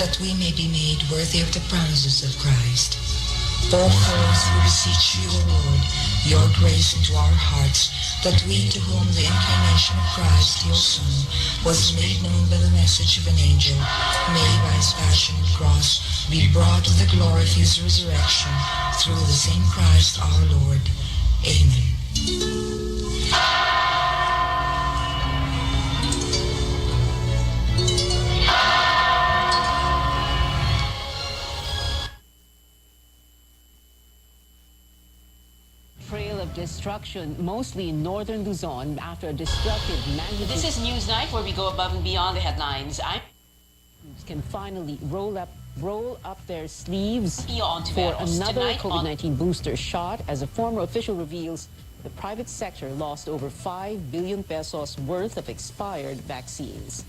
that we may be made worthy of the promises of Christ. For us we beseech you, O Lord, your grace into our hearts, that we to whom the incarnation of Christ, your Son, was made known by the message of an angel, may by his passion and cross be brought to the glory of his resurrection, through the same Christ our Lord. Amen. Trail of destruction, mostly in northern Luzon, after a destructive magnitude. This is Newsnight, where we go above and beyond the headlines. Can finally roll up their sleeves for another COVID-19 booster shot, as a former official reveals the private sector lost over 5 billion pesos worth of expired vaccines.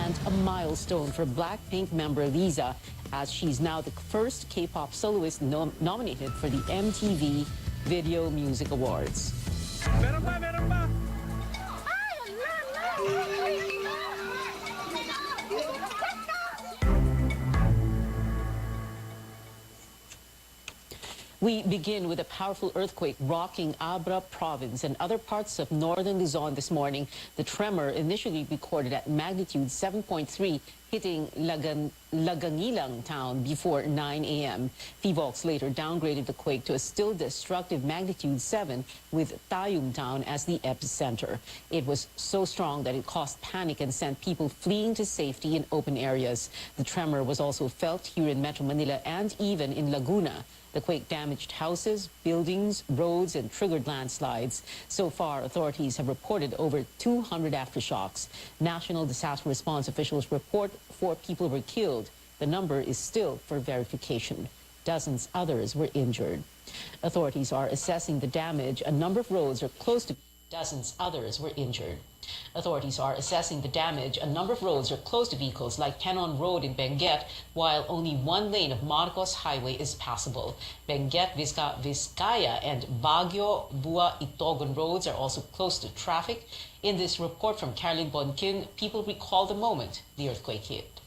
And a milestone for Blackpink member Lisa, as she's now the first K-pop soloist nominated for the MTV Video Music Awards. Meron pa! We begin with a powerful earthquake rocking Abra province and other parts of northern Luzon this morning. The tremor, initially recorded at magnitude 7.3, hitting Lagangilang town before 9 a.m. PHIVOLCS later downgraded the quake to a still destructive magnitude 7, with Tayum town as the epicenter. It was so strong that it caused panic and sent people fleeing to safety in open areas. The tremor was also felt here in Metro Manila and even in Laguna. The quake damaged houses, buildings, roads, and triggered landslides. So far, authorities have reported over 200 aftershocks. National disaster response officials report 4 people were killed. The number is still for verification. Dozens others were injured. Authorities are assessing the damage. A number of roads are close to dozens others were injured. Authorities are assessing the damage. A number of roads are closed to vehicles, like Tenon Road in Benguet, while only one lane of Marcos Highway is passable. Benguet, Vizcaya, and Baguio, Bua, Itogon roads are also closed to traffic. In this report from Caroline Bonkin, people recall the moment the earthquake hit.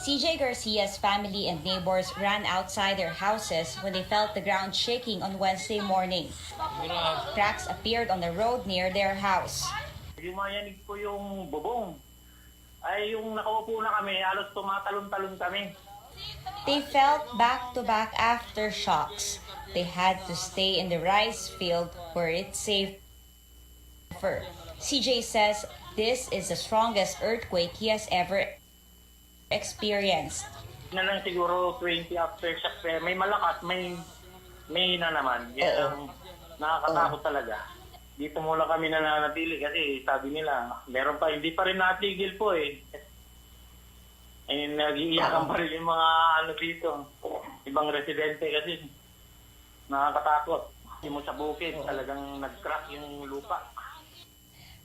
CJ Garcia's family and neighbors ran outside their houses when they felt the ground shaking on Wednesday morning. Cracks appeared on the road near their house. Lumayanig po yung bubong. Ay yung nakaupo na kami, halos tumatalon-talon kami. They felt back-to-back aftershocks. They had to stay in the rice field where it's safer. CJ says this is the strongest earthquake he has ever experienced. Na lang siguro 20 aftershocks. May malakas, may na naman. Yan ang nakakatakot talaga. Dito muna kami nananatili kasi sabi nila, meron pa, hindi pa rin natigil po eh. Ay, nag-iiyakan pa rin yung mga dito. Ibang residente kasi nakakatakot. Hindi mo sa bukid, talagang nag-crack yung lupa.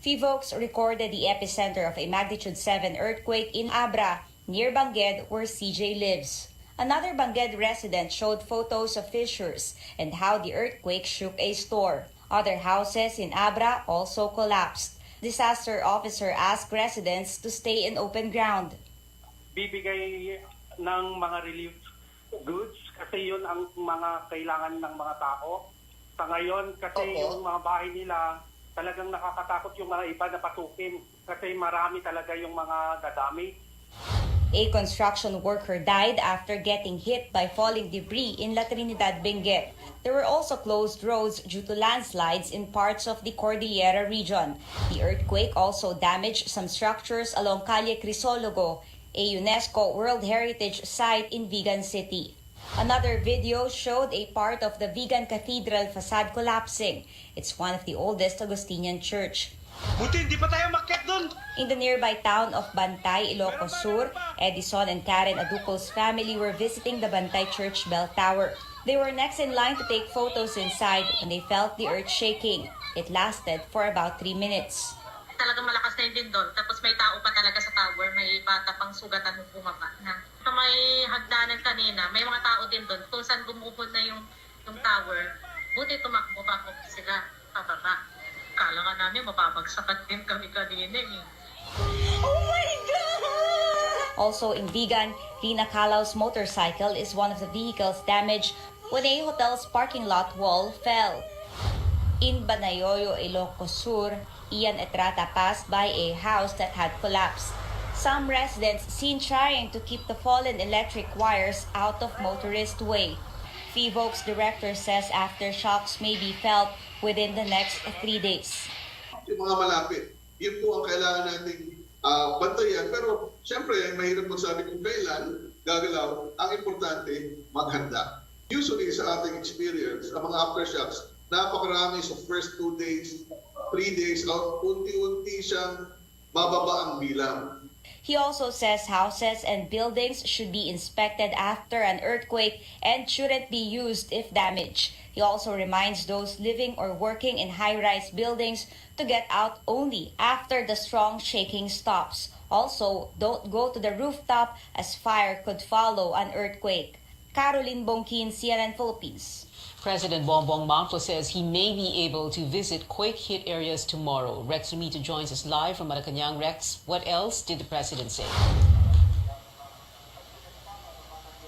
PHIVOLCS recorded the epicenter of a magnitude 7 earthquake in Abra, near Bangued, where CJ lives. Another Bangued resident showed photos of fissures and how the earthquake shook a store. Other houses in Abra also collapsed. Disaster officer asked residents to stay in open ground. Bibigay ng mga relief goods kasi yun ang mga kailangan ng mga tao. Sa ngayon kasi yung mga bahay nila talagang nakakatakot yung mga iba na pasukin kasi marami talaga yung mga dadami. A construction worker died after getting hit by falling debris in La Trinidad, Benguet. There were also closed roads due to landslides in parts of the Cordillera region. The earthquake also damaged some structures along Calle Crisologo, a UNESCO World Heritage Site in Vigan City. Another video showed a part of the Vigan Cathedral facade collapsing. It's one of the oldest Augustinian church. Buti, hindi pa tayo makyat dun! In the nearby town of Bantay, Ilocos Sur, Edison and Karen Aducol's family were visiting the Bantay Church bell tower. They were next in line to take photos inside when they felt the earth shaking. It lasted for about 3 minutes. Talagang malakas na yung lindol, tapos may tao pa talaga sa tower, may bata pang sugatan ng bumaba na. Sa may hagdanan kanina, may mga tao din doon, kung saan bumukod na yung tower, buti tumakbo pa sila pababa. Kala nga namin mapapagsakat din kami kanina eh. Oh my God! Also in Vigan, Rina Calau's motorcycle is one of the vehicles damaged when a hotel's parking lot wall fell. In Banayoyo, Ilocos Sur, Ian Etrata passed by a house that had collapsed. Some residents seen trying to keep the fallen electric wires out of motorist way. FIVOC's director says aftershocks may be felt within the next 3 days. Yung mga malapit, yun po ang kailangan nating bantayan. Pero siyempre, mahirap magsabi kung kailan gagalaw. Ang importante, maghanda. Usually sa ating experience, ang mga aftershocks, napakarami sa first 2 days, 3 days, unti-unti siyang bababa ang bilang. He also says houses and buildings should be inspected after an earthquake and shouldn't be used if damaged. He also reminds those living or working in high-rise buildings to get out only after the strong shaking stops. Also, don't go to the rooftop as fire could follow an earthquake. Caroline Bongkin, CNN Philippines. President Bongbong Marcos says he may be able to visit quake-hit areas tomorrow. Rex Sumito joins us live from Malacanang. Rex, what else did the president say?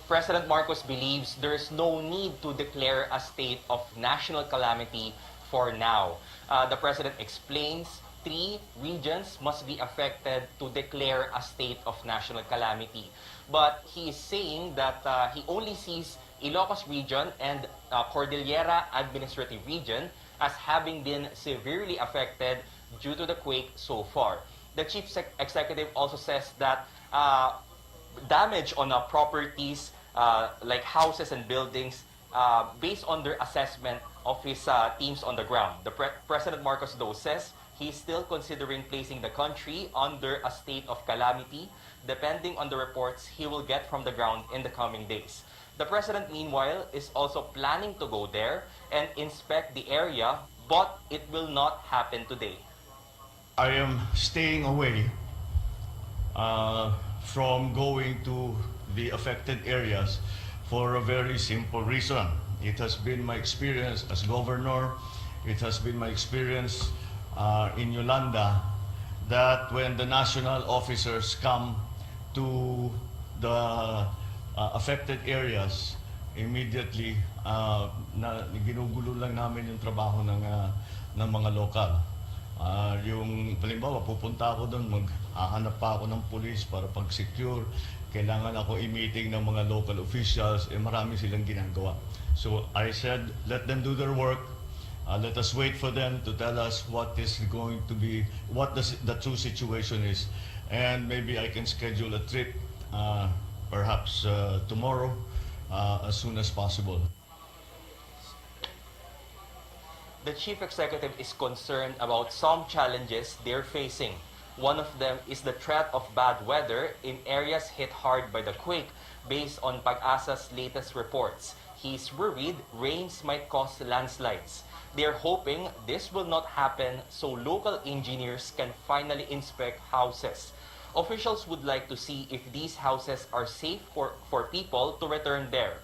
President Marcos believes there's no need to declare a state of national calamity for now. The president explains 3 regions must be affected to declare a state of national calamity. But he is saying that he only sees Ilocos region and Cordillera Administrative Region as having been severely affected due to the quake so far. The chief executive also says that damage on properties like houses and buildings based on their assessment of his teams on the ground. The President Marcos though says he's still considering placing the country under a state of calamity depending on the reports he will get from the ground in the coming days. The president, meanwhile, is also planning to go there and inspect the area, but it will not happen today. I am staying away from going to the affected areas for a very simple reason. It has been my experience as governor, it has been my experience in Yolanda, that when the national officers come to the affected areas, immediately na ginugulo lang namin yung trabaho ng mga lokal. Yung halimbawa, pupunta ako doon, maghahanap pa ako ng pulis para pag-secure. Kailangan ako i-meeting ng mga local officials, marami silang ginagawa. So I said, let them do their work. Let us wait for them to tell us what is going to be, what the true situation is. And maybe I can schedule a trip perhaps tomorrow as soon as possible. The chief executive is concerned about some challenges they're facing. One of them is the threat of bad weather in areas hit hard by the quake based on PAG-ASA's latest reports. He's worried rains might cause landslides. They're hoping this will not happen so local engineers can finally inspect houses. Officials would like to see if these houses are safe for people to return there.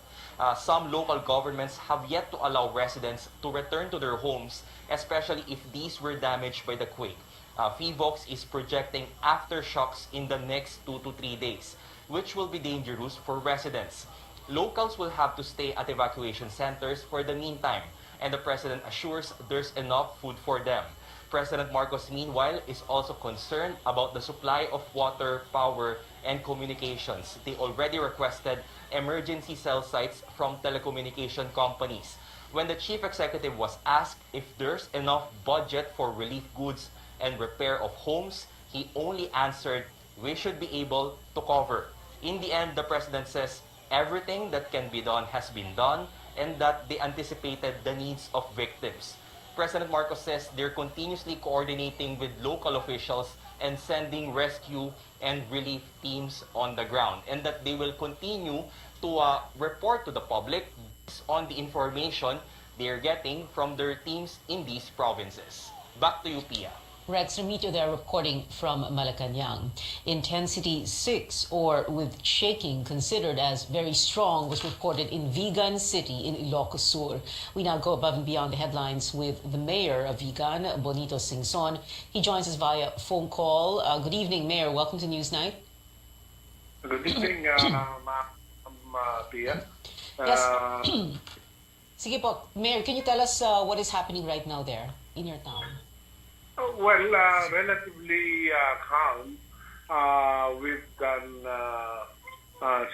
Some local governments have yet to allow residents to return to their homes, especially if these were damaged by the quake. FIVOCS is projecting aftershocks in the next 2 to 3 days, which will be dangerous for residents. Locals will have to stay at evacuation centers for the meantime, and the president assures there's enough food for them. President Marcos, meanwhile, is also concerned about the supply of water, power, and communications. They already requested emergency cell sites from telecommunication companies. When the chief executive was asked if there's enough budget for relief goods and repair of homes, he only answered, "We should be able to cover." In the end, the president says everything that can be done has been done and that they anticipated the needs of victims. President Marcos says they're continuously coordinating with local officials and sending rescue and relief teams on the ground, and that they will continue to report to the public on the information they're getting from their teams in these provinces. Back to you, Pia. Rex Remito there reporting from Malacanang. Intensity 6 or with shaking considered as very strong was reported in Vigan City in Ilocos Sur. We now go above and beyond the headlines with the mayor of Vigan, Bonito Singson. He joins us via phone call. Good evening, Mayor. Welcome to Newsnight. Good evening, Ma'am Pia. Yes. Sige po, Mayor, can you tell us what is happening right now there in your town? Well, relatively calm. We've done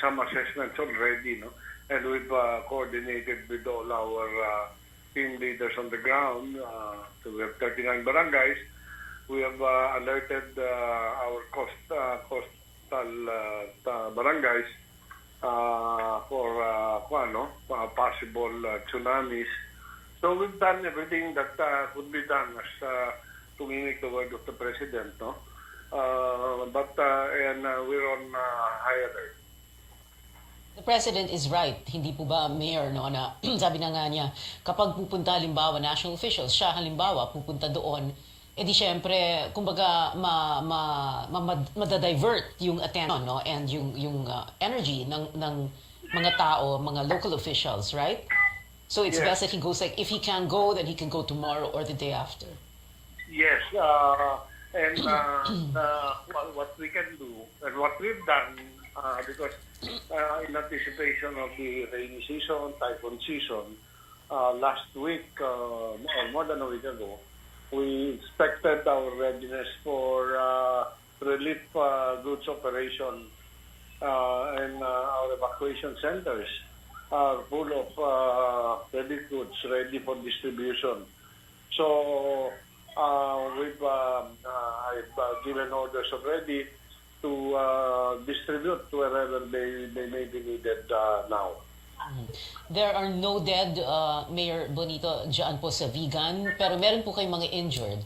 some assessments already, no? And we've coordinated with all our team leaders on the ground. So we have 39 barangays. We have alerted our coastal barangays for possible tsunamis. So we've done everything that could be done as to mimic the word of the President, no? And we're on high alert. The President is right. Hindi po ba, Mayor, no, na sabi na nga niya, kapag pupunta halimbawa national officials, siya halimbawa pupunta doon, edi syempre, kumbaga, madadivert yung attention, no, and yung energy ng mga tao, mga local officials, right? So it's best that he goes, like, if he can go, then he can go tomorrow or the day after. Yes, and what we can do, and what we've done, because in anticipation of the rainy season, typhoon season, last week, or more than a week ago, we inspected our readiness for relief goods operation, and our evacuation centers are full of relief goods ready for distribution. So I've given orders already to distribute wherever they may be needed now. There are no dead, Mayor Bonito, dyan po sa Vigan, pero meron po kayong mga injured.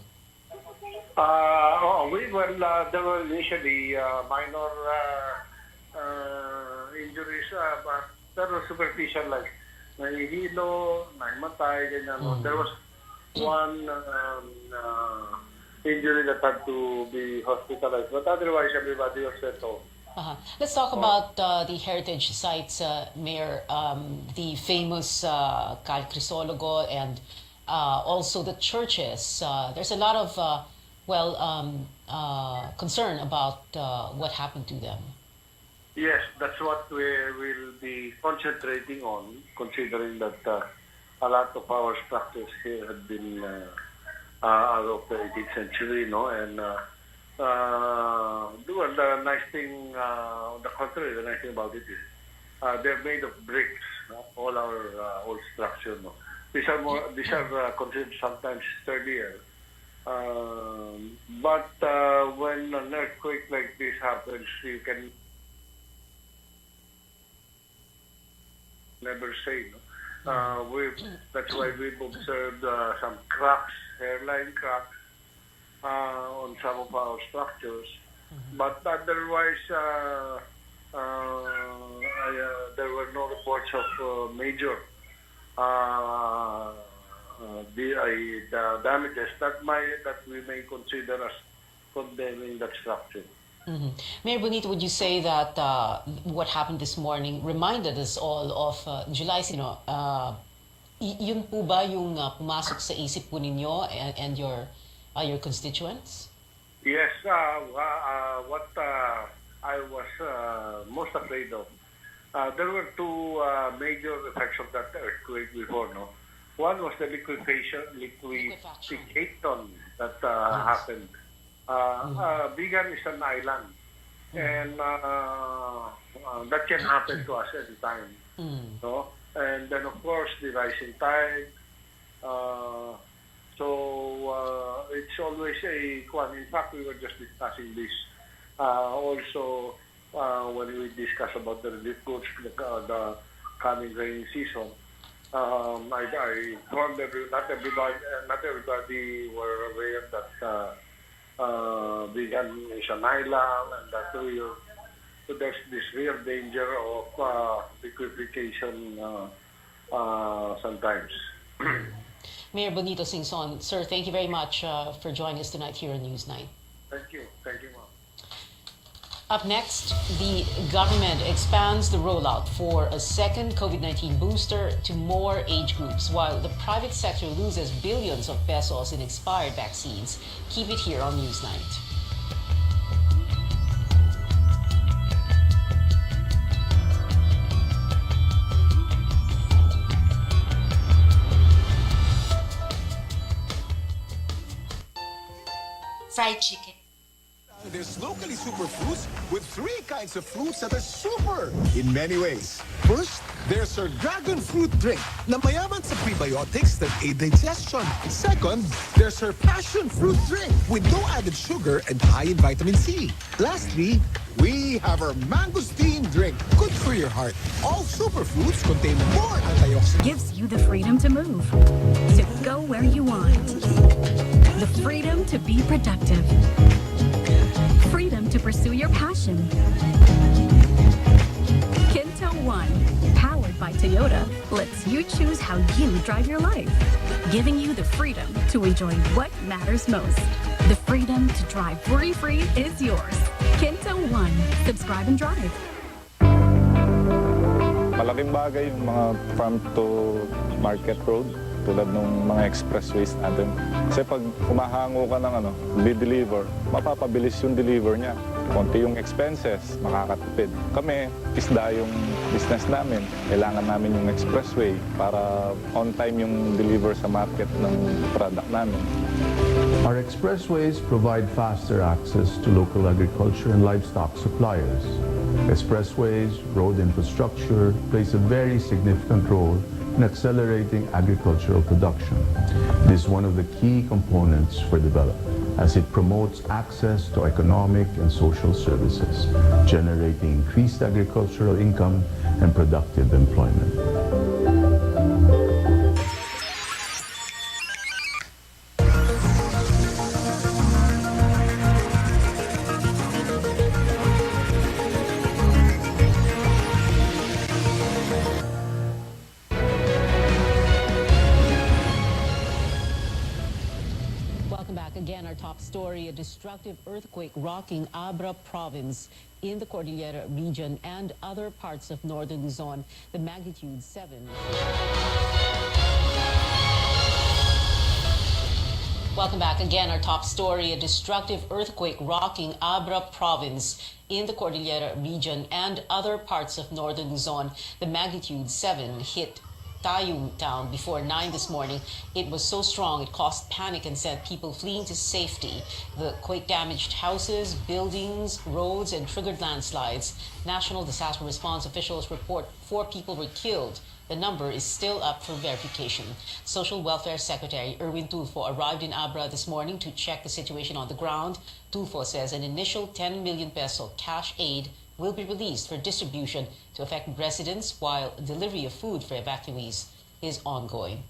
There were initially minor injuries, pero superficial, like nahihilo, nahimatay, ganyan. There was one injury that had to be hospitalized, but otherwise everybody was settled. Let's talk about the heritage sites, Mayor, the famous Cal Crisologo and also the churches. There's a lot of concern about what happened to them. Yes, that's what we will be concentrating on, considering that a lot of our structures here had been out of the 18th century, no? And the nice thing, on the contrary, the nice thing about it is they're made of bricks, all our old structure, no? These are considered sometimes sturdier. But when an earthquake like this happens, you can never say, no? That's why we've observed some cracks, hairline cracks on some of our structures. But otherwise, there were no reports of major damages that we may consider as condemning that structure. Mayor Bonito, would you say that what happened this morning reminded us all of July, yun po ba yung pumasok sa isip po ninyo and your constituents? Yes, what I was most afraid of, there were two major effects of that earthquake before, no? One was the liquefaction that happened. Vigan is an island, and that can happen to us anytime. No? And then, of course, the rising tide. So it's always a one. In fact, we were just discussing this also when we discuss about the relief goods, the coming rainy season. I informed not everybody were aware that Vigan is an island, and that there's this real danger of liquefaction sometimes. Mayor Bonito Singson, sir, thank you very much for joining us tonight here on Newsnight. Thank you. Thank you, ma'am. Up next, the government expands the rollout for a second COVID-19 booster to more age groups, while the private sector loses billions of pesos in expired vaccines. Keep it here on Newsnight. Fried chicken. There's locally super fruits with 3 kinds of fruits that are super in many ways. First, there's our dragon fruit drink na mayaman sa prebiotics that aid digestion. Second, there's our passion fruit drink with no added sugar and high in vitamin C. Lastly, we have our mangosteen drink, good for your heart. All superfoods contain more antioxidants. Gives you the freedom to move, to go where you want. The freedom to be productive. Freedom to pursue your passion. Kinto One, powered by Toyota, lets you choose how you drive your life, giving you the freedom to enjoy what matters most. The freedom to drive worry-free is yours. Kinto One. Subscribe and drive. Malaking bagay yung mga farm to market road tulad ng mga expressways natin. Kasi pag humahango ka ng di-deliver, mapapabilis yung deliver niya. Konti yung expenses, makakatipid. Kami, isda yung business namin. Kailangan namin yung expressway para on time yung deliver sa market ng product namin. Our expressways provide faster access to local agriculture and livestock suppliers. Expressways, road infrastructure plays a very significant role in accelerating agricultural production. This is one of the key components for development, as it promotes access to economic and social services, generating increased agricultural income and productive employment. Again, our top story, a destructive earthquake rocking Abra province in the Cordillera region and other parts of northern Luzon, the magnitude 7. Welcome back. Again, our top story, a destructive earthquake rocking Abra province in the Cordillera region and other parts of northern Luzon, the magnitude 7 hit Tayum town before 9 this morning. It was so strong it caused panic and sent people fleeing to safety. The quake damaged houses, buildings, roads, and triggered landslides. National Disaster Response officials report 4 people were killed. The number is still up for verification. Social Welfare Secretary Erwin Tulfo arrived in Abra this morning to check the situation on the ground. Tulfo says an initial 10 million peso cash aid will be released for distribution to affected residents, while delivery of food for evacuees is ongoing.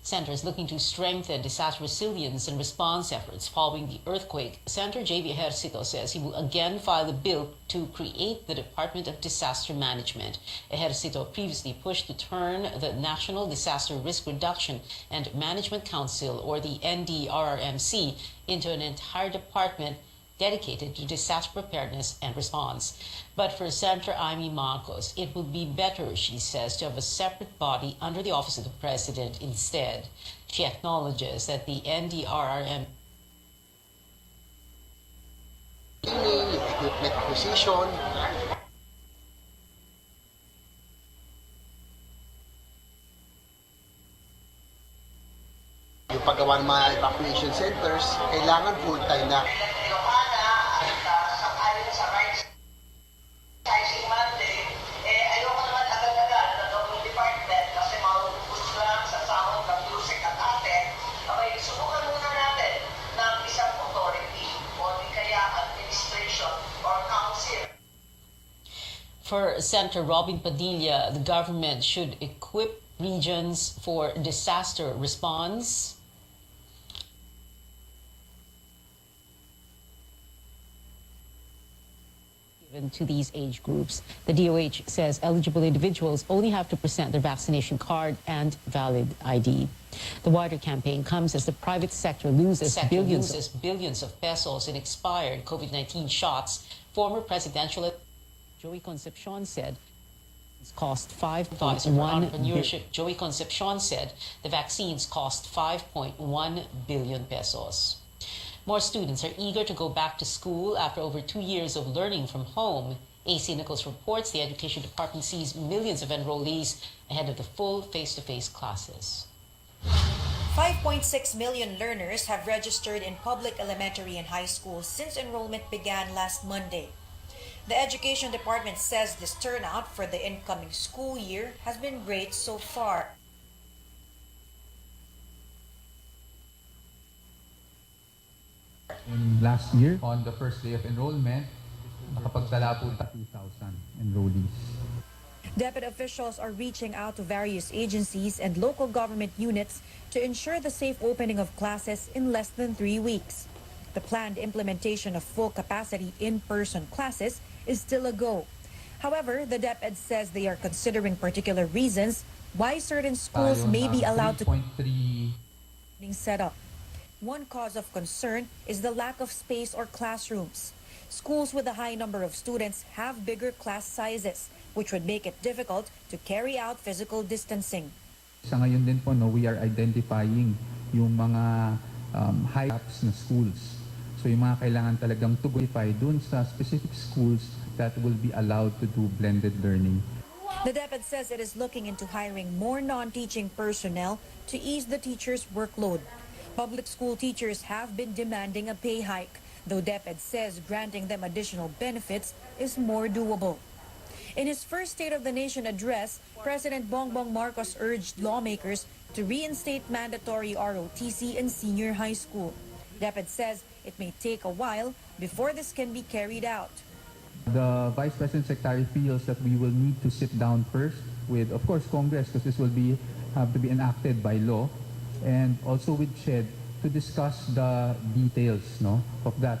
Centers looking to strengthen disaster resilience and response efforts following the earthquake. Senator J.B. Ejercito says he will again file a bill to create the Department of Disaster Management. Ejercito previously pushed to turn the National Disaster Risk Reduction and Management Council, or the NDRRMC, into an entire department dedicated to disaster preparedness and response. But for Senator Amy Marcos, it would be better, she says, to have a separate body under the Office of the President instead. She acknowledges that the NDRRM equipment acquisition, yung paggawa ng mga evacuation centers, kailangan full-time na. For Senator Robin Padilla, the government should equip regions for disaster response. given to these age groups. The DOH says eligible individuals only have to present their vaccination card and valid ID. The wider campaign comes as the private sector loses billions of pesos in expired COVID-19 shots. Former presidential Joey Concepcion said cost 5.1 entrepreneurship. Joey Concepcion said the vaccines cost 5.1 billion pesos. More students are eager to go back to school after over 2 years of learning from home. AC Nichols reports the Education Department sees millions of enrollees ahead of the full face-to-face classes. 5.6 million learners have registered in public elementary and high schools since enrollment began last Monday. The Education Department says this turnout for the incoming school year has been great so far. In last year, on the first day of enrollment, nakapagtala po 2,000 enrollees. DepEd officials are reaching out to various agencies and local government units to ensure the safe opening of classes in less than 3 weeks. The planned implementation of full capacity in-person classes is still a go. However, the DepEd says they are considering particular reasons why certain schools may be allowed to set up. One cause of concern is the lack of space or classrooms. Schools with a high number of students have bigger class sizes, which would make it difficult to carry out physical distancing. Sa ngayon din po, we are identifying yung mga high gaps na schools. So yung mga kailangan talagang to verify dun sa specific schools that will be allowed to do blended learning. The DepEd says it is looking into hiring more non-teaching personnel to ease the teachers' workload. Public school teachers have been demanding a pay hike, though DepEd says granting them additional benefits is more doable. In his first State of the Nation address, President Bongbong Marcos urged lawmakers to reinstate mandatory ROTC in senior high school. DepEd says it may take a while before this can be carried out. The Vice President Secretary feels that we will need to sit down first with, of course, Congress, because this will have to be enacted by law, and also with SHED to discuss the details of that.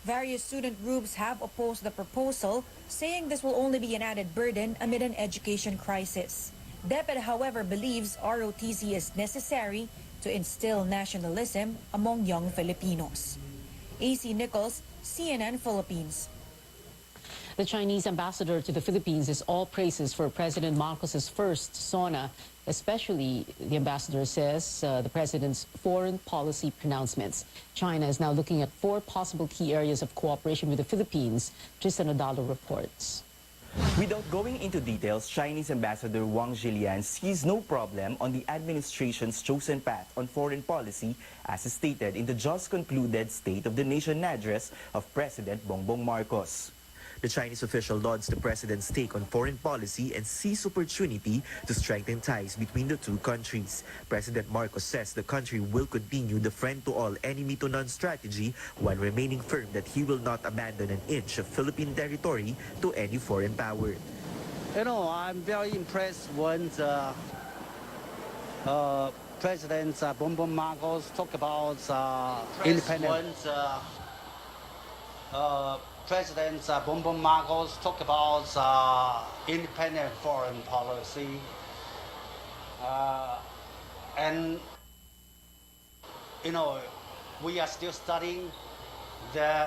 Various student groups have opposed the proposal, saying this will only be an added burden amid an education crisis. DepEd, however, believes ROTC is necessary to instill nationalism among young Filipinos. AC Nichols, CNN Philippines. The Chinese ambassador to the Philippines is all praises for President Marcos's first SONA, especially, the ambassador says, the president's foreign policy pronouncements. China is now looking at 4 possible key areas of cooperation with the Philippines. Tristan Odalo reports. Without going into details, Chinese Ambassador Wang Zhilian sees no problem on the administration's chosen path on foreign policy, as stated in the just concluded State of the Nation address of President Bongbong Marcos. The Chinese official lauds the president's take on foreign policy and sees opportunity to strengthen ties between the two countries. President Marcos says the country will continue the friend-to-all, enemy-to-none strategy while remaining firm that he will not abandon an inch of Philippine territory to any foreign power. You know, I'm very impressed when the President Bongbong Marcos talk about independence. President Bongbong Marcos talk about independent foreign policy, and you know, we are still studying the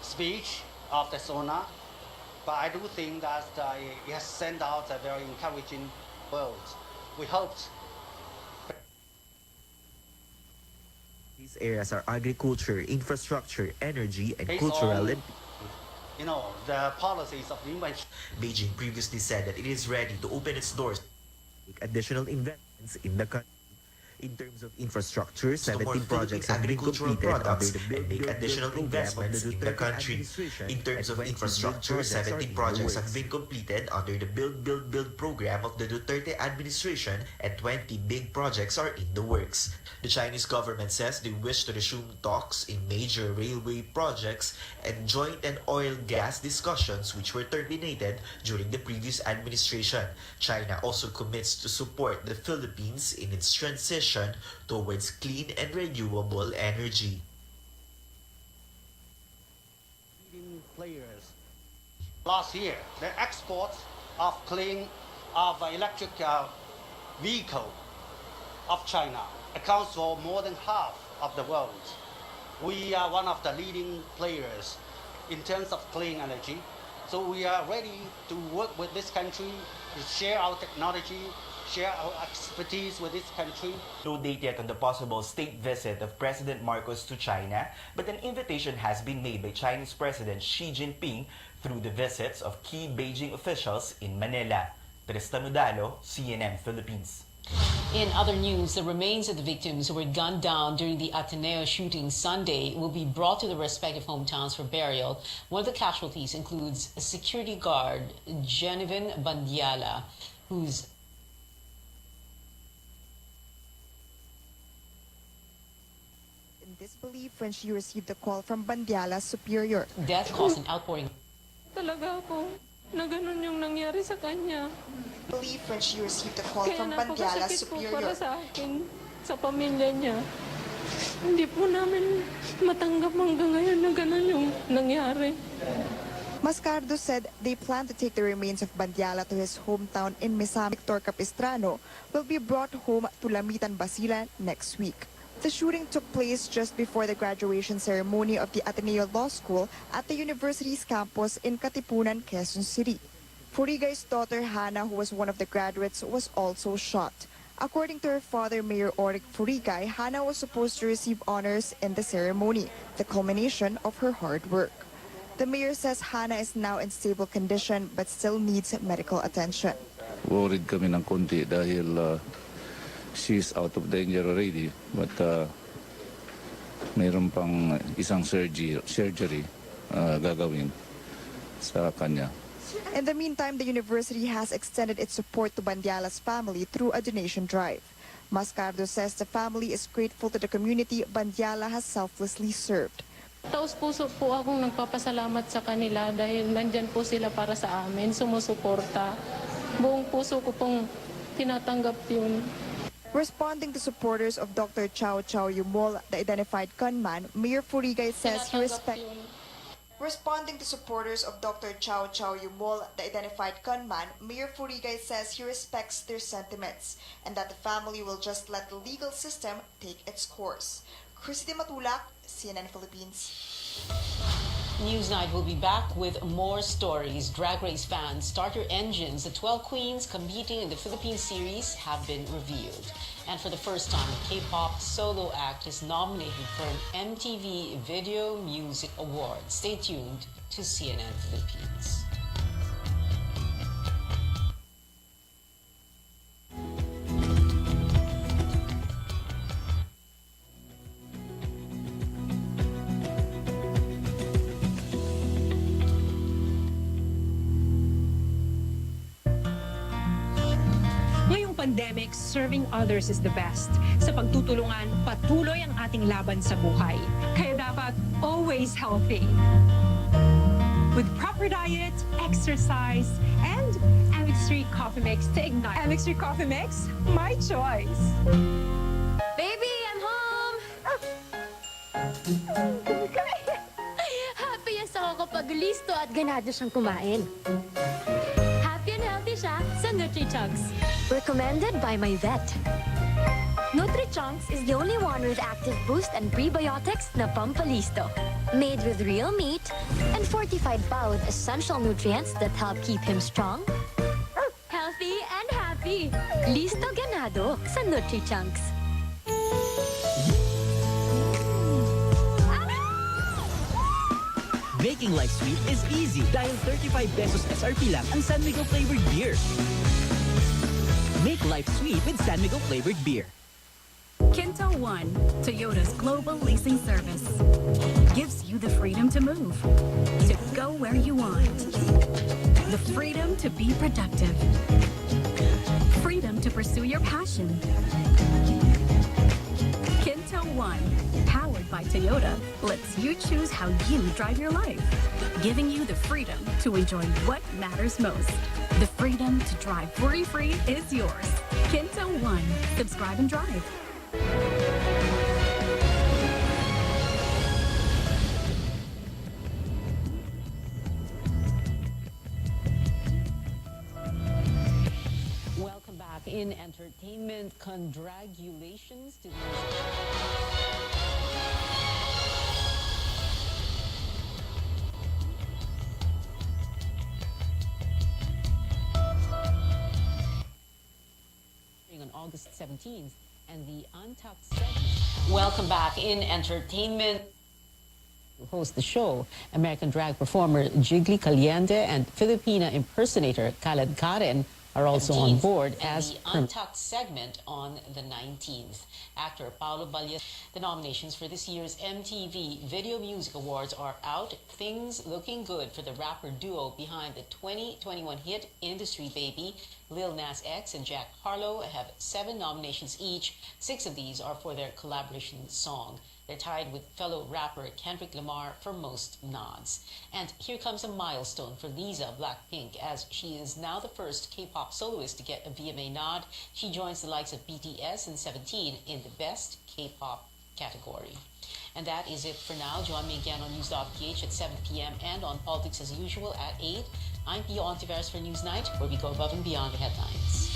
speech of the SONA, but I do think that it has sent out a very encouraging word. We hoped. These areas are agriculture, infrastructure, energy, and cultural. You know, the policies of the Beijing previously said that it is ready to open its doors to make additional investments in the country. In terms of infrastructure, 17 projects have been completed under the Build, make additional investments in the country. In terms of infrastructure, 17 projects have been completed under the Build program of the Duterte administration, and 20 big projects are in the works. The Chinese government says they wish to resume talks in major railway projects and joint and oil gas discussions which were terminated during the previous administration. China also commits to support the Philippines in its transition towards clean and renewable energy. Leading players Last year, the exports of electric vehicle of China accounts for more than half of the world. We are one of the leading players in terms of clean energy. So we are ready to work with this country, to share our technology, share our expertise with this country. No date yet on the possible state visit of President Marcos to China, but an invitation has been made by Chinese President Xi Jinping through the visits of key Beijing officials in Manila. Tristan Udalo, CNN Philippines. In other news, the remains of the victims who were gunned down during the Ateneo shooting Sunday will be brought to their respective hometowns for burial. One of the casualties includes a security guard, Genevieve Bandiala, whose in disbelief when she received a call from Bandiala's superior. death caused an outpouring. Talaga ako na ganun yung nangyari sa kanya. Belief when she received a call Kaya from Bandiala's napakasakit po superior. para sa akin, sa pamilya niya. Hindi po namin matanggap hanggang ngayon na ganun yung nangyari. Mascardo said they plan to take the remains of Bandiala to his hometown in Misamis. Victor Capistrano will be brought home to Lamitan, Basilan next week. The shooting took place just before the graduation ceremony of the Ateneo Law School at the university's campus in Katipunan, Quezon City. Furigay's daughter Hannah, who was one of the graduates, was also shot. According to her father, Mayor Oric Furigay, Hannah was supposed to receive honors in the ceremony, the culmination of her hard work. The mayor says Hannah is now in stable condition but still needs medical attention. Worried kami ng konti dahil she's out of danger already, but mayroon pang isang surgery gagawin sa kanya. In the meantime, the university has extended its support to Bandiala's family through a donation drive. Mascardo says the family is grateful to the community Bandiala has selflessly served. Taos-puso po akong nagpapasalamat sa kanila dahil nandyan po sila para sa amin, sumusuporta. Buong puso ko pong tinatanggap yun. Responding to supporters of Dr. Chow Chow Yumol, the identified gunman, Mayor Furigay says he respects. Responding to supporters of Dr. Chow Chow Yumol, the identified gunman, Mayor Furigay says he respects their sentiments and that the family will just let the legal system take its course. Christy Matulak, CNN Philippines. Newsnight will be back with more stories. Drag Race fans, start your engines. The 12 queens competing in the Philippine series have been revealed. And for the first time, a K-pop solo act is nominated for an MTV Video Music Award. Stay tuned to CNN Philippines. Pandemic, serving others is the best. Sa pagtutulungan, patuloy ang ating laban sa buhay. Kaya dapat always healthy. With proper diet, exercise, and MX3 Coffee Mix to ignite. MX3 Coffee Mix, my choice. Baby, I'm home! Happiest ako kapag listo at ganado siyang kumain. Happy and healthy siya sa Nutri-Chunks. Recommended by my vet. Nutri-Chunks is the only one with active boost and prebiotics na pampalisto. Made with real meat and fortified pa with essential nutrients that help keep him strong, healthy, and happy. Listo ganado sa Nutri-Chunks. Making life sweet is easy dahil 35 pesos SRP lang ang San Miguel flavored beer. Make life sweet with San Miguel flavored beer. Kinto One, Toyota's global leasing service, gives you the freedom to move, to go where you want, the freedom to be productive, freedom to pursue your passion. Kinto One, powered by Toyota, lets you choose how you drive your life, giving you the freedom to enjoy what matters most. The freedom to drive worry-free is yours. Kinto One. Subscribe and drive. in entertainment, congratulations to on August 17th and the Untucked segment. Welcome back in entertainment. Host the show, American drag performer Jiggly Caliente and Filipina impersonator Karen are also on board as the Untucked segment on the 19th. Actor Paolo Balya. The nominations for this year's MTV Video Music Awards are out. Things looking good for the rapper duo behind the 2021 hit Industry Baby. Lil Nas X and Jack Harlow have 7 nominations each. 6 of these are for their collaboration song. They're tied with fellow rapper Kendrick Lamar for most nods. And here comes a milestone for Lisa Blackpink, as she is now the first K-pop soloist to get a VMA nod. She joins the likes of BTS and 17 in the Best K-pop category. And that is it for now. Join me again on News.ph at 7 p.m. and on Politics as usual at 8. I'm Pio Ontiveros for Newsnight, where we go above and beyond the headlines.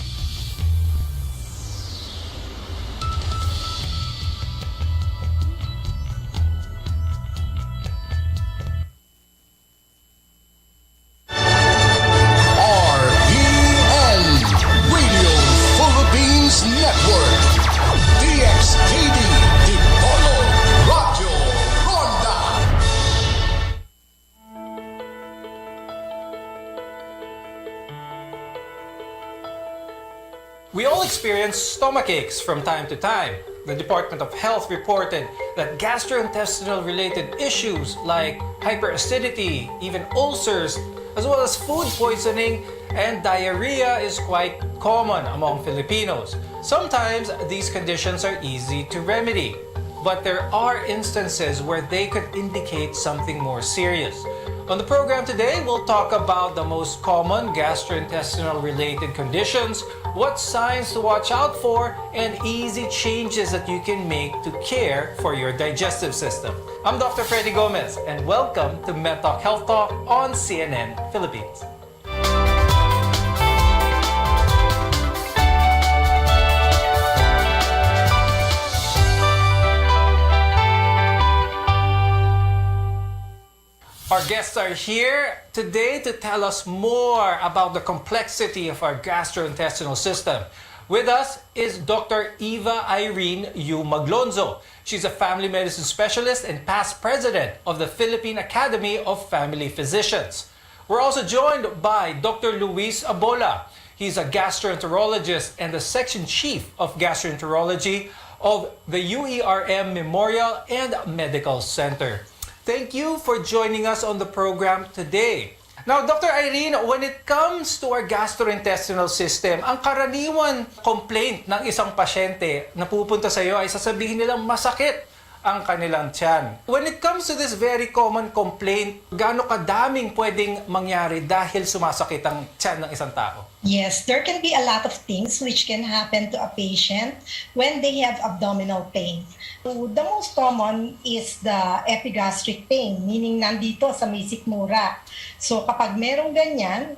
Network, DXTD, Dipolo, Radio Ronda. We all experience stomachaches from time to time. The Department of Health reported that gastrointestinal-related issues like hyperacidity, even ulcers, as well as food poisoning and diarrhea is quite common among Filipinos. Sometimes these conditions are easy to remedy, but there are instances where they could indicate something more serious. On the program today, we'll talk about the most common gastrointestinal-related conditions, what signs to watch out for, and easy changes that you can make to care for your digestive system. I'm Dr. Freddy Gomez, and welcome to MedTalk Health Talk on CNN Philippines. Our guests are here today to tell us more about the complexity of our gastrointestinal system. With us is Dr. Eva Irene U. Maglonzo. She's a family medicine specialist and past president of the Philippine Academy of Family Physicians. We're also joined by Dr. Luis Abola. He's a gastroenterologist and the section chief of gastroenterology of the UERM Memorial and Medical Center. Thank you for joining us on the program today. Now, Dr. Irene, when it comes to our gastrointestinal system, ang karaniwan complaint ng isang pasyente na pupunta sa iyo ay sasabihin nilang masakit ang kanilang tiyan. When it comes to this very common complaint, gaano kadaming pwedeng mangyari dahil sumasakit ang tiyan ng isang tao? Yes, there can be a lot of things which can happen to a patient when they have abdominal pain. So, the most common is the epigastric pain, meaning nandito sa may sikmura. So kapag merong ganyan,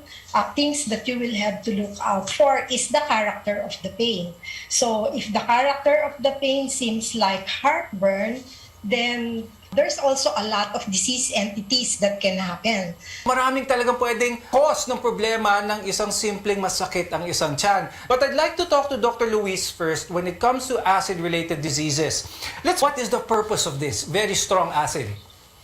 things that you will have to look out for is the character of the pain. So if the character of the pain seems like heartburn, then there's also a lot of disease entities that can happen. Maraming talagang pwedeng cause ng problema ng isang simpleng masakit ang isang tiyan. But I'd like to talk to Dr. Luis first when it comes to acid-related diseases. What is the purpose of this very strong acid?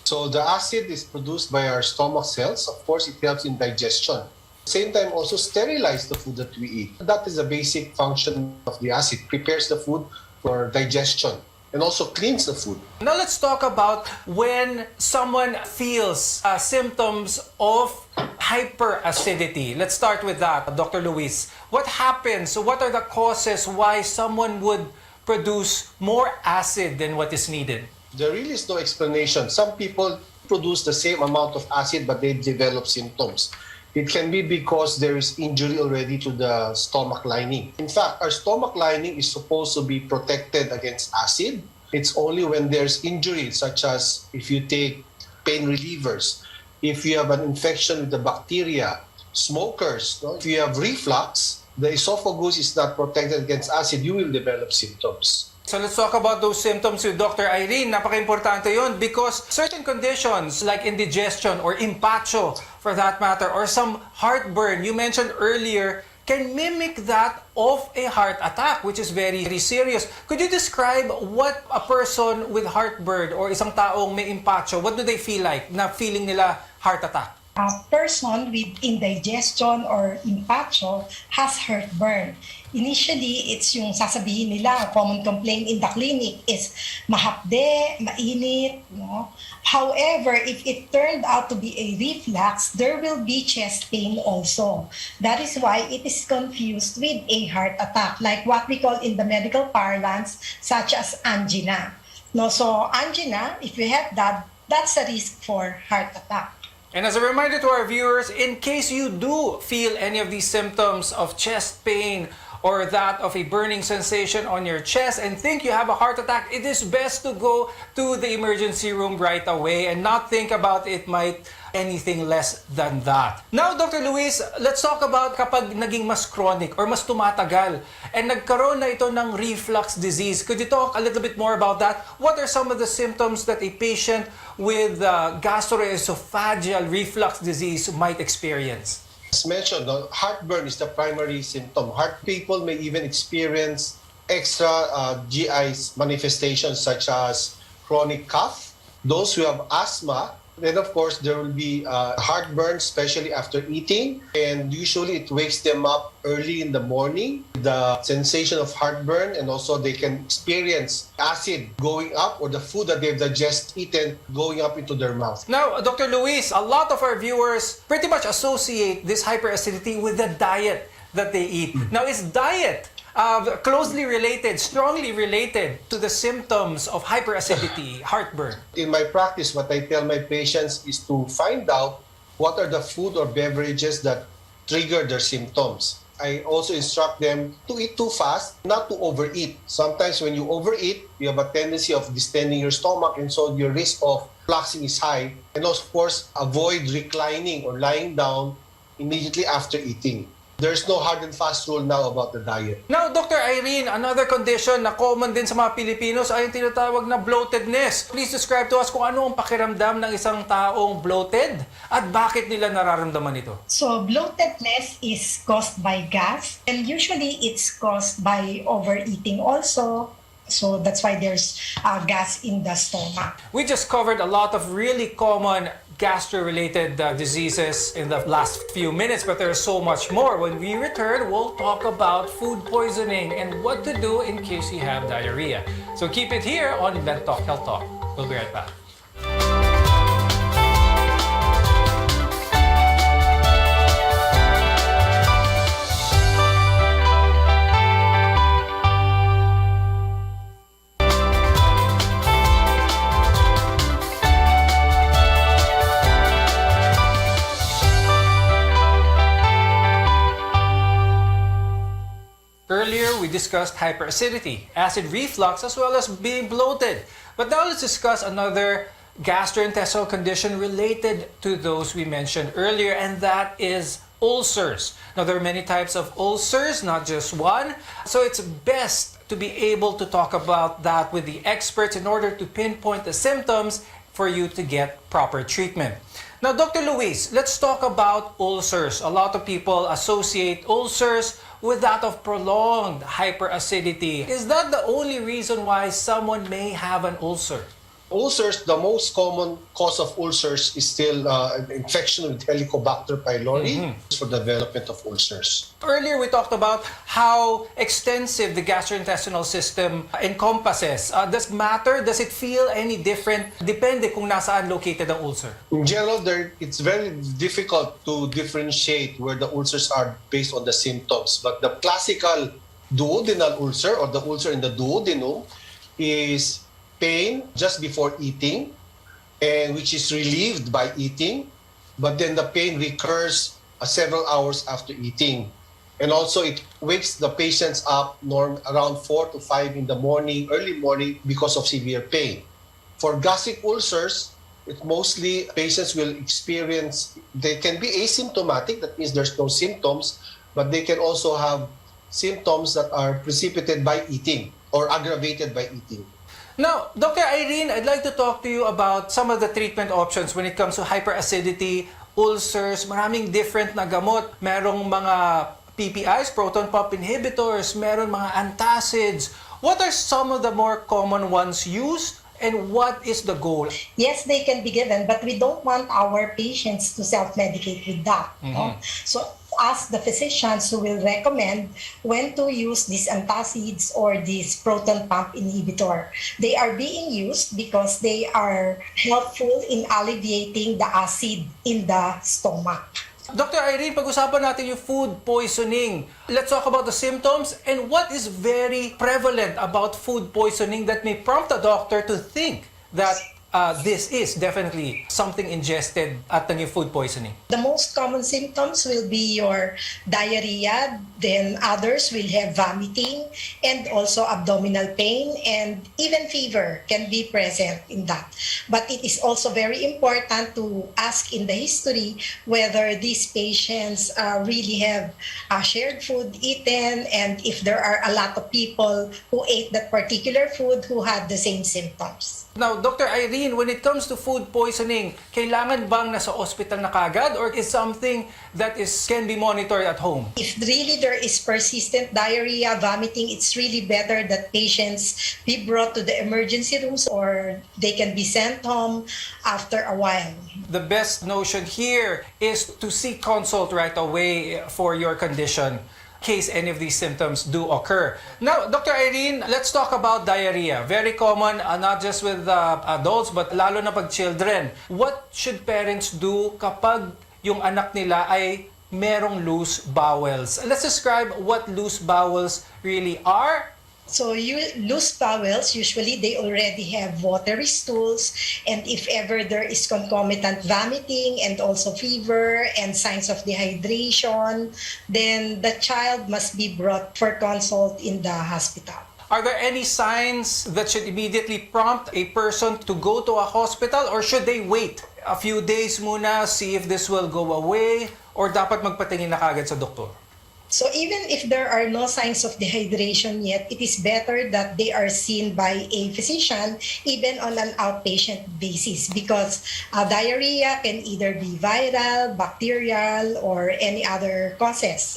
So the acid is produced by our stomach cells. Of course, it helps in digestion. At the same time, also sterilize the food that we eat. That is a basic function of the acid. Prepares the food for digestion and also cleans the food. Now let's talk about when someone feels symptoms of hyperacidity. Let's start with that, Dr. Luis. What happens? So what are the causes why someone would produce more acid than what is needed? There really is no explanation. Some people produce the same amount of acid but they develop symptoms. It can be because there is injury already to the stomach lining. In fact, our stomach lining is supposed to be protected against acid. It's only when there's injury, such as if you take pain relievers, if you have an infection with the bacteria, smokers, if you have reflux, the esophagus is not protected against acid, you will develop symptoms. So let's talk about those symptoms with Dr. Irene. Napaka-importante yun because certain conditions like indigestion or impatcho for that matter or some heartburn you mentioned earlier can mimic that of a heart attack, which is very, very serious. Could you describe what a person with heartburn or isang taong may impatcho, what do they feel like na feeling nila heart attack? A person with indigestion or impatcho has heartburn. Initially, it's yung sasabihin nila, common complaint in the clinic is mahapde, mainit. No? However, if it turned out to be a reflux, there will be chest pain also. That is why it is confused with a heart attack, like what we call in the medical parlance, such as angina. No, so angina, if you have that, that's a risk for heart attack. And as a reminder to our viewers, in case you do feel any of these symptoms of chest pain or that of a burning sensation on your chest and think you have a heart attack, it is best to go to the emergency room right away and not think about it might anything less than that. Now, Dr. Luis, let's talk about kapag naging mas chronic or mas tumatagal and nagkaroon na ito ng reflux disease. Could you talk a little bit more about that? What are some of the symptoms that a patient with gastroesophageal reflux disease might experience? As mentioned, heartburn is the primary symptom. Heart people may even experience extra GI manifestations such as chronic cough. Those who have asthma, then of course there will be heartburn, especially after eating, and usually it wakes them up early in the morning, the sensation of heartburn, and also they can experience acid going up or the food that they've just eaten going up into their mouth. Now, Dr. Luis, a lot of our viewers pretty much associate this hyperacidity with the diet that they eat. Now, is diet closely related, strongly related to the symptoms of hyperacidity, heartburn? In my practice, what I tell my patients is to find out what are the food or beverages that trigger their symptoms. I also instruct them to eat too fast, not to overeat. Sometimes when you overeat, you have a tendency of distending your stomach, and so your risk of fluxing is high. And of course, avoid reclining or lying down immediately after eating. There's no hard and fast rule now about the diet. Now, Dr. Irene, another condition na common din sa mga Pilipinos ay yung tinatawag na bloatedness. Please describe to us kung ano ang pakiramdam ng isang taong bloated at bakit nila nararamdaman ito. So, bloatedness is caused by gas, and usually it's caused by overeating also. So that's why there's gas in the stomach. We just covered a lot of really common gastro-related diseases in the last few minutes, but there's so much more. When we return, we'll talk about food poisoning and what to do in case you have diarrhea. So keep it here on Event Talk Health Talk. We'll be right back. Earlier, we discussed hyperacidity, acid reflux, as well as being bloated. But now let's discuss another gastrointestinal condition related to those we mentioned earlier, and that is ulcers. Now, there are many types of ulcers, not just one. So it's best to be able to talk about that with the experts in order to pinpoint the symptoms for you to get proper treatment. Now, Dr. Luis, let's talk about ulcers. A lot of people associate ulcers with that of prolonged hyperacidity. Is that the only reason why someone may have an ulcer? Ulcers, the most common cause of ulcers is still infection with Helicobacter pylori for the development of ulcers. Earlier, we talked about how extensive the gastrointestinal system encompasses. Does it matter? Does it feel any different? Depende kung nasaan located ang ulcer. In general, it's very difficult to differentiate where the ulcers are based on the symptoms. But the classical duodenal ulcer or the ulcer in the duodenum is pain just before eating, and which is relieved by eating, but then the pain recurs several hours after eating. And also it wakes the patients up around 4 to 5 in the morning, early morning, because of severe pain. For gastric ulcers, patients will experience, they can be asymptomatic, that means there's no symptoms, but they can also have symptoms that are precipitated by eating or aggravated by eating. Now, Dr. Irene, I'd like to talk to you about some of the treatment options when it comes to hyperacidity, ulcers, maraming different na gamot. Merong mga PPIs, proton pump inhibitors, meron mga antacids. What are some of the more common ones used? And what is the goal? Yes, they can be given, but we don't want our patients to self-medicate with that. No? So ask the physicians who will recommend when to use these antacids or this proton pump inhibitor. They are being used because they are helpful in alleviating the acid in the stomach. Dr. Irene, pag-usapan natin yung food poisoning. Let's talk about the symptoms and what is very prevalent about food poisoning that may prompt a doctor to think that this is definitely something ingested at the food poisoning. The most common symptoms will be your diarrhea, then others will have vomiting and also abdominal pain, and even fever can be present in that. But it is also very important to ask in the history whether these patients really have shared food eaten, and if there are a lot of people who ate that particular food who had the same symptoms. Now, Dr. Irene, when it comes to food poisoning, kailangan bang nasa hospital na kagad or is something that can be monitored at home? If really there is persistent diarrhea, vomiting, it's really better that patients be brought to the emergency rooms or they can be sent home after a while. The best notion here is to seek consult right away for your condition, case any of these symptoms do occur. Now, Dr. Irene, let's talk about diarrhea. Very common, not just with adults, but lalo na pag children. What should parents do kapag yung anak nila ay merong loose bowels? Let's describe what loose bowels really are. So loose bowels, usually they already have watery stools, and if ever there is concomitant vomiting and also fever and signs of dehydration, then the child must be brought for consult in the hospital. Are there any signs that should immediately prompt a person to go to a hospital, or should they wait a few days muna, see if this will go away, or dapat magpatingin na kagad sa doktor? So even if there are no signs of dehydration yet, it is better that they are seen by a physician even on an outpatient basis, because diarrhea can either be viral, bacterial, or any other causes,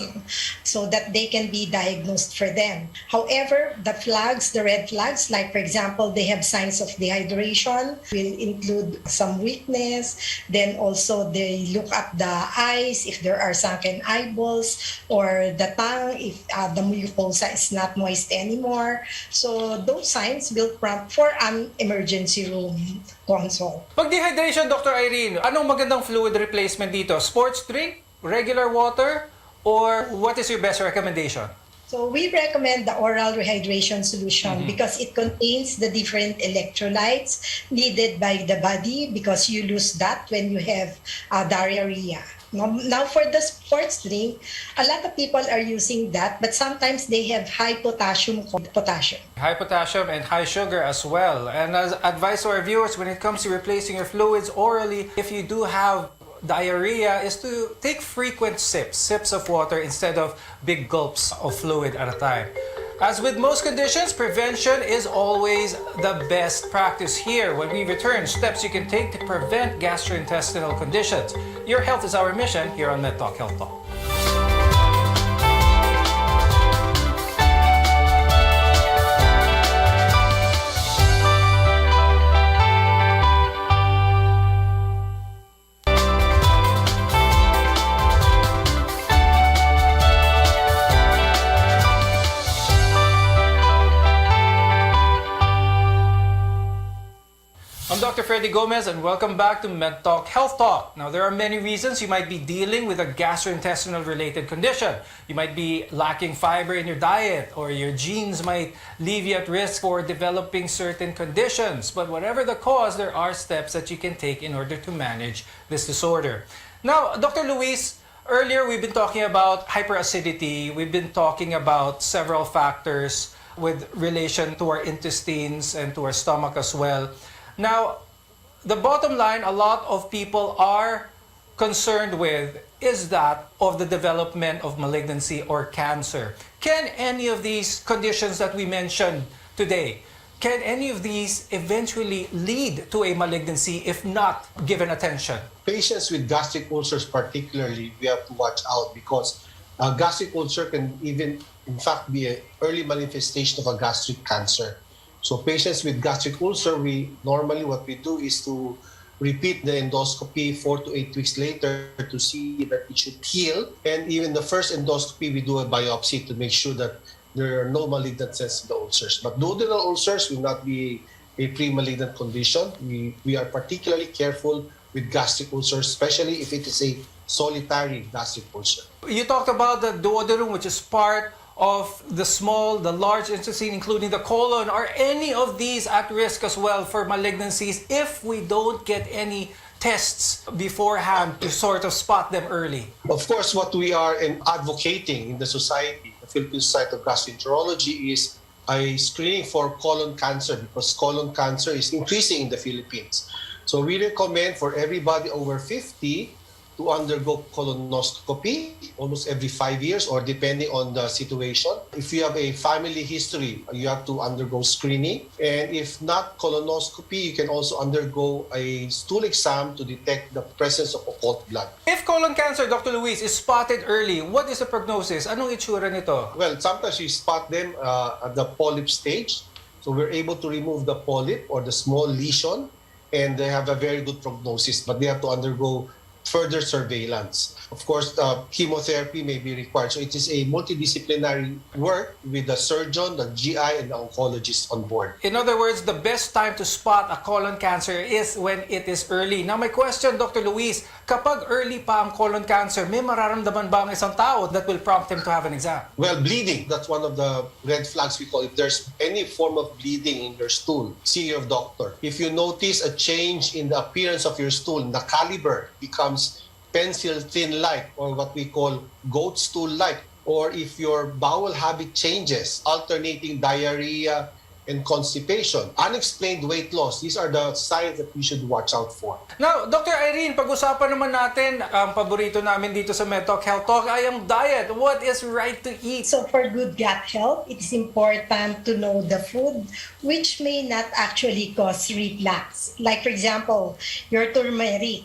so that they can be diagnosed for them. However, the flags, the red flags, like for example, they have signs of dehydration, will include some weakness, then also they look at the eyes if there are sunken eyeballs, or the tongue if the mucosa is not moist anymore. So those signs will prompt for an emergency room consult. Pag dehydration, Dr. Irene, anong magandang fluid replacement dito? Sports drink, regular water, or what is your best recommendation? So we recommend the oral rehydration solution because it contains the different electrolytes needed by the body, because you lose that when you have diarrhea. Now for the sports drink, a lot of people are using that, but sometimes they have high potassium. High potassium and high sugar as well. And as advice to our viewers, when it comes to replacing your fluids orally, if you do have diarrhea, is to take frequent sips of water instead of big gulps of fluid at a time. As with most conditions, prevention is always the best practice here. When we return, steps you can take to prevent gastrointestinal conditions. Your health is our mission here on MedTalk Health Talk. Dr. Freddy Gomez, and welcome back to MedTalk Health Talk. Now, there are many reasons you might be dealing with a gastrointestinal related condition. You might be lacking fiber in your diet, or your genes might leave you at risk for developing certain conditions. But whatever the cause, there are steps that you can take in order to manage this disorder. Now, Dr. Luis, earlier we've been talking about hyperacidity. We've been talking about several factors with relation to our intestines and to our stomach as well. Now, the bottom line, a lot of people are concerned with is that of the development of malignancy or cancer. Can any of these conditions that we mentioned today, can any of these eventually lead to a malignancy if not given attention? Patients with gastric ulcers particularly, we have to watch out because gastric ulcer can even, in fact, be an early manifestation of a gastric cancer. So patients with gastric ulcer, normally what we do is to repeat the endoscopy 4 to 8 weeks later to see that it should heal. And even the first endoscopy, we do a biopsy to make sure that there are no malignant cells in the ulcers. But duodenal ulcers will not be a pre-malignant condition. We are particularly careful with gastric ulcers, especially if it is a solitary gastric ulcer. You talked about the duodenum, which is part of the small, the large intestine, including the colon. Are any of these at risk as well for malignancies if we don't get any tests beforehand to sort of spot them early? Of course, what we are advocating in the society, the Philippine Society of Gastroenterology, is a screening for colon cancer because colon cancer is increasing in the Philippines. So we recommend for everybody over 50 to undergo colonoscopy almost every 5 years or depending on the situation. If you have a family history, you have to undergo screening. And if not colonoscopy, you can also undergo a stool exam to detect the presence of occult blood. If colon cancer, Dr. Luis, is spotted early, what is the prognosis? Anong itsura nito? Well, sometimes we spot them at the polyp stage. So we're able to remove the polyp or the small lesion and they have a very good prognosis, but they have to undergo further surveillance. Of course, chemotherapy may be required. So it is a multidisciplinary work with the surgeon, the GI, and the oncologist on board. In other words, the best time to spot a colon cancer is when it is early. Now, my question, Dr. Luis, kapag early pa ang colon cancer, may mararamdaman ba ang isang tao that will prompt him to have an exam? Well, bleeding, that's one of the red flags we call. If there's any form of bleeding in your stool, see your doctor. If you notice a change in the appearance of your stool, the caliber becomes pencil thin-like or what we call goat stool-like, or if your bowel habit changes, alternating diarrhea and constipation, unexplained weight loss, these are the signs that we should watch out for. Now, Dr. Irene, pag-usapan naman natin, ang paborito namin dito sa MedTalk Health Talk ay ang diet. What is right to eat? So for good gut health, it is important to know the food which may not actually cause reflux. Like for example, your turmeric.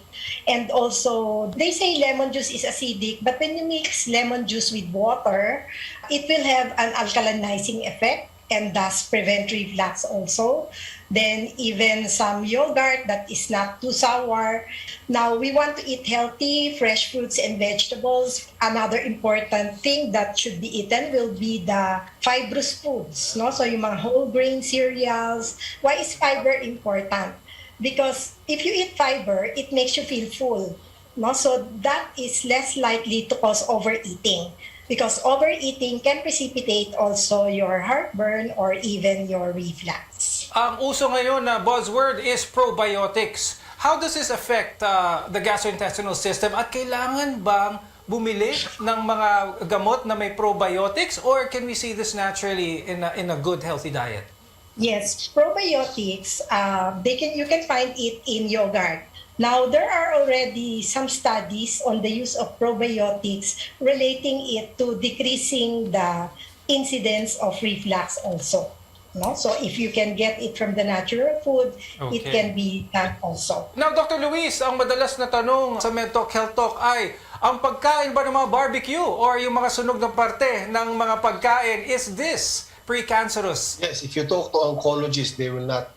And also, they say lemon juice is acidic, but when you mix lemon juice with water, it will have an alkalinizing effect and thus prevent reflux also. Then even some yogurt that is not too sour. Now, we want to eat healthy, fresh fruits and vegetables. Another important thing that should be eaten will be the fibrous foods. No? So yung mga whole grain cereals. Why is fiber important? Because if you eat fiber, it makes you feel full. No? So that is less likely to cause overeating. Because overeating can precipitate also your heartburn or even your reflux. Ang uso ngayon na buzzword is probiotics. How does this affect the gastrointestinal system? At kailangan bang bumili ng mga gamot na may probiotics? Or can we see this naturally in a good, healthy diet? Yes, probiotics, you can find it in yogurt. Now, there are already some studies on the use of probiotics relating it to decreasing the incidence of reflux also. No? So if you can get it from the natural food, it can be done also. Now, Dr. Luis, ang madalas na tanong sa MedTalk Health Talk ay, ang pagkain ba ng mga barbecue or yung mga sunog na parte ng mga pagkain, is this precancerous? Yes, if you talk to oncologists, they will not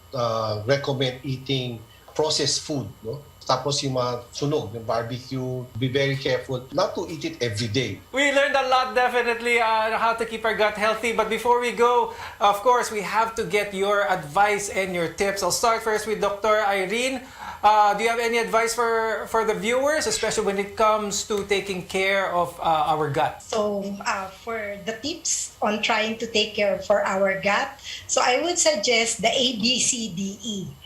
recommend eating processed food. No? Tapos yung mga sunog, yung barbecue, be very careful not to eat it every day. We learned a lot definitely on how to keep our gut healthy. But before we go, of course, we have to get your advice and your tips. I'll start first with Dr. Irene. Do you have any advice for the viewers, especially when it comes to taking care of our gut? So for the tips on trying to take care for our gut, so I would suggest the ABCDE.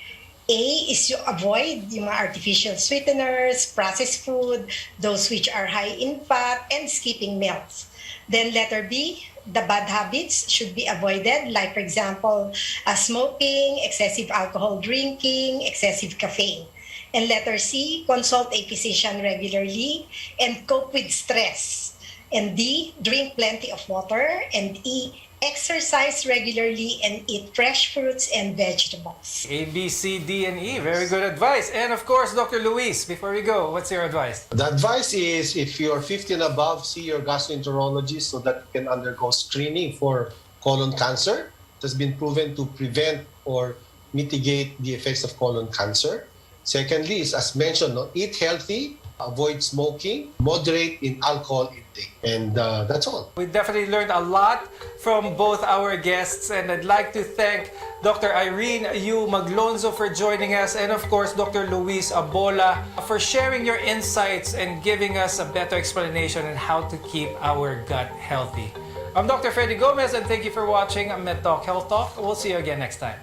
A is to avoid yung mga artificial sweeteners, processed food, those which are high in fat, and skipping meals. Then letter B, the bad habits should be avoided, like for example, smoking, excessive alcohol drinking, excessive caffeine. And letter C, consult a physician regularly and cope with stress. And D, drink plenty of water. And E, exercise regularly and eat fresh fruits and vegetables. A, B, C, D, and E. Very good advice. And of course, Dr. Luis, before we go, what's your advice? The advice is if you're 50 and above, see your gastroenterologist so that you can undergo screening for colon cancer. It has been proven to prevent or mitigate the effects of colon cancer. Secondly is, as mentioned, eat healthy, avoid smoking, moderate in alcohol intake. And that's all. We definitely learned a lot from both our guests, and I'd like to thank Dr. Irene Yu Maglonzo for joining us, and of course Dr. Luis Abola for sharing your insights and giving us a better explanation on how to keep our gut healthy. I'm Dr. Freddy Gomez, and thank you for watching MedTalk Health Talk. We'll see you again next time.